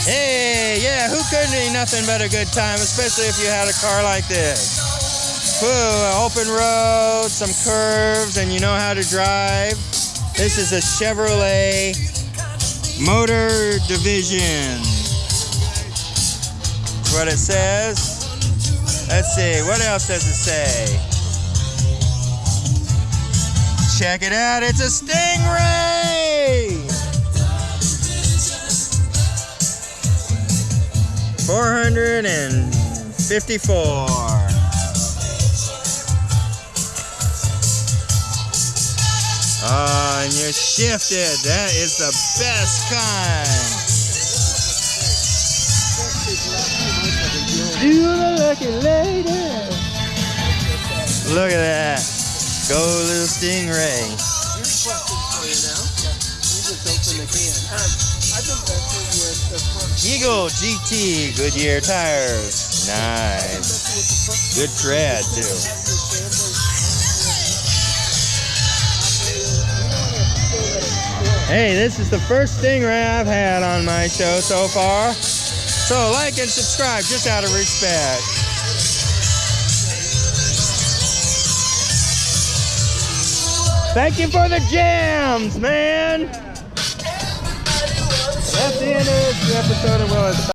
Hey, yeah, who couldn't be nothing but a good time, especially if you had a car like this. Open road, some curves, and you know how to drive. This is a Chevrolet Motor Division. That's what it says. Let's see, what else does it say? Check it out, it's a Stingray! 454. Oh, and you're shifted. That is the best kind. You lucky lady. Look at that. Go little Stingray. Here's questions for you now. Yeah. You just open the can. I think that's with the front. Eagle GT Goodyear tires. Nice. Good tread too. Hey, this is the first Stingray I've had on my show so far. So like and subscribe just out of respect. Thank you for the jams, man. That's the end of this episode of Willis Talk.